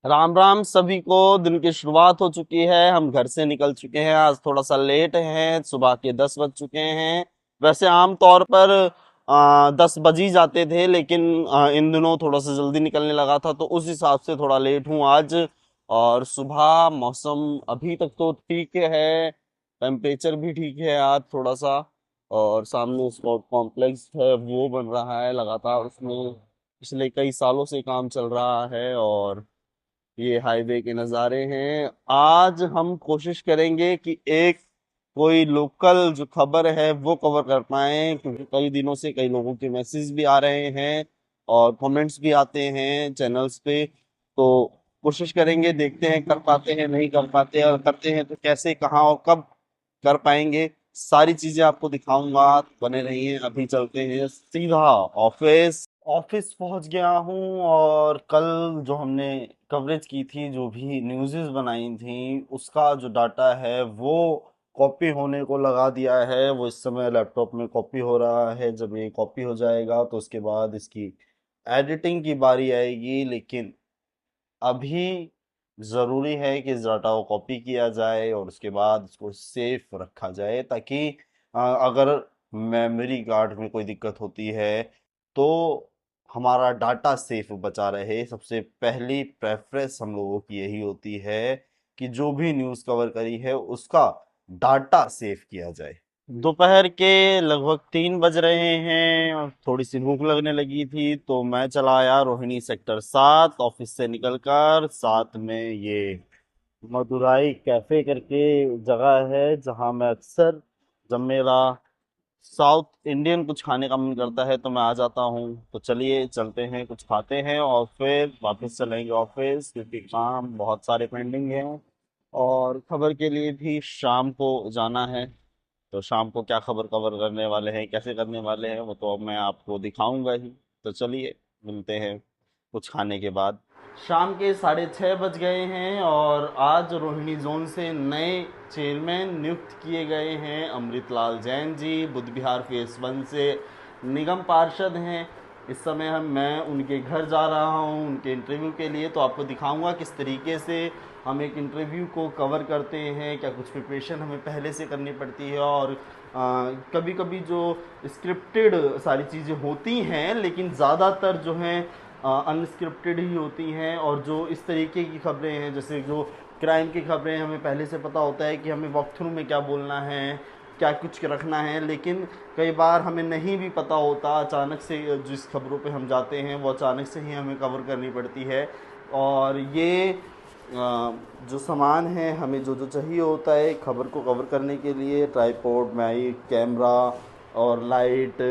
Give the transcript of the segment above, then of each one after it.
राम राम सभी को। दिन की शुरुआत हो चुकी है, हम घर से निकल चुके हैं। आज थोड़ा सा लेट हैं, सुबह के 10 बज चुके हैं। वैसे आम तौर पर 10 बज ही जाते थे, लेकिन इन दिनों थोड़ा सा जल्दी निकलने लगा था, तो उस हिसाब से थोड़ा लेट हूँ आज। और सुबह मौसम अभी तक तो ठीक है, टेम्परेचर भी ठीक है आज थोड़ा सा। और सामने स्पोर्ट कॉम्प्लेक्स है, वो बन रहा है लगातार, उसमें पिछले कई सालों से काम चल रहा है। और ये हाईवे के नज़ारे हैं। आज हम कोशिश करेंगे कि एक कोई लोकल जो खबर है वो कवर कर पाए, क्योंकि कई दिनों से कई लोगों के मैसेज भी आ रहे हैं और कमेंट्स भी आते हैं चैनल्स पे। तो कोशिश करेंगे, देखते हैं कर पाते हैं नहीं कर पाते, और करते हैं तो कैसे, कहाँ और कब कर पाएंगे। सारी चीजें आपको दिखाऊंगा, बने रहिए। अभी चलते हैं सीधा ऑफिस। ऑफिस पहुंच गया हूँ, और कल जो हमने कवरेज की थी, जो भी न्यूज़ेस बनाई थी, उसका जो डाटा है वो कॉपी होने को लगा दिया है। वो इस समय लैपटॉप में कॉपी हो रहा है। जब ये कॉपी हो जाएगा तो उसके बाद इसकी एडिटिंग की बारी आएगी। लेकिन अभी ज़रूरी है कि इस डाटा को कॉपी किया जाए और उसके बाद इसको सेफ रखा जाए, ताकि अगर मेमोरी कार्ड में कोई दिक्कत होती है तो हमारा डाटा सेफ बचा रहे। सबसे पहली प्रेफरेंस हम लोगों की यही होती है कि जो भी न्यूज़ कवर करी है उसका डाटा सेव किया जाए। दोपहर के लगभग 3 बज रहे हैं और थोड़ी सी भूख लगने लगी थी, तो मैं चला आया रोहिणी सेक्टर 7 ऑफिस से निकलकर। साथ में ये मदुराई कैफे करके जगह है, जहां मैं अक्सर, जब मेरा साउथ इंडियन कुछ खाने का मन करता है तो मैं आ जाता हूँ। तो चलिए चलते हैं, कुछ खाते हैं और फिर वापस चलेंगे ऑफिस, क्योंकि काम बहुत सारे पेंडिंग हैं और खबर के लिए भी शाम को जाना है। तो शाम को क्या खबर कवर करने वाले हैं, कैसे करने वाले हैं, वो तो अब मैं आपको दिखाऊंगा ही। तो चलिए मिलते हैं कुछ खाने के बाद। शाम के 6:30 बज गए हैं और आज रोहिणी जोन से नए चेयरमैन नियुक्त किए गए हैं। अमृतलाल जैन जी बुद्ध विहार फेस 1 से निगम पार्षद हैं। इस समय मैं उनके घर जा रहा हूँ उनके इंटरव्यू के लिए। तो आपको दिखाऊंगा किस तरीके से हम एक इंटरव्यू को कवर करते हैं, क्या कुछ प्रिपरेशन हमें पहले से करनी पड़ती है। और कभी कभी जो स्क्रिप्टेड सारी चीज़ें होती हैं, लेकिन ज़्यादातर जो हैं अनस्क्रिप्टेड ही होती हैं। और जो इस तरीके की खबरें हैं, जैसे जो क्राइम की खबरें, हमें पहले से पता होता है कि हमें वॉक थ्रू में क्या बोलना है, क्या कुछ रखना है। लेकिन कई बार हमें नहीं भी पता होता, अचानक से जिस खबरों पे हम जाते हैं वो अचानक से ही हमें कवर करनी पड़ती है। और ये जो सामान है, हमें जो जो चाहिए होता है खबर को कवर करने के लिए, ट्राइपॉड, माइक, कैमरा और लाइट,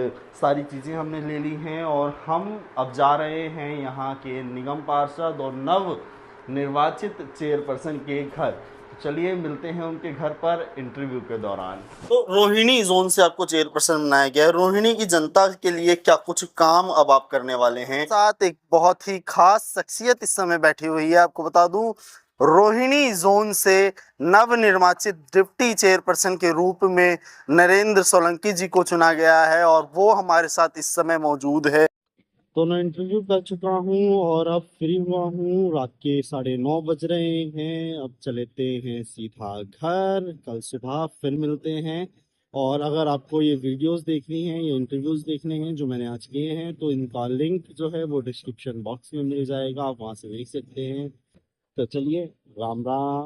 सारी चीज़ें हमने ले ली हैं। और हम अब जा रहे हैं यहाँ के निगम पार्षद और नव निर्वाचित चेयरपर्सन के घर। तो चलिए मिलते हैं उनके घर पर इंटरव्यू के दौरान। तो रोहिणी जोन से आपको चेयरपर्सन बनाया गया है। रोहिणी की जनता के लिए क्या कुछ काम अब आप करने वाले हैं? साथ एक बहुत ही खास शख्सियत इस समय बैठी हुई है। आपको बता दूं, रोहिणी जोन से नव निर्वाचित डिप्टी चेयरपर्सन के रूप में नरेंद्र सोलंकी जी को चुना गया है और वो हमारे साथ इस समय मौजूद है। तो मैं इंटरव्यू कर चुका हूँ और अब फ्री हुआ हूँ। रात के 9:30 बज रहे हैं। अब चलते हैं सीधा घर, कल सुबह फिर मिलते हैं। और अगर आपको ये वीडियोस देखनी है, ये इंटरव्यूज देखने हैं जो मैंने आज किए हैं, तो इनका लिंक जो है वो डिस्क्रिप्शन बॉक्स में मिल जाएगा, आप वहाँ से देख सकते हैं। तो चलिए, राम राम।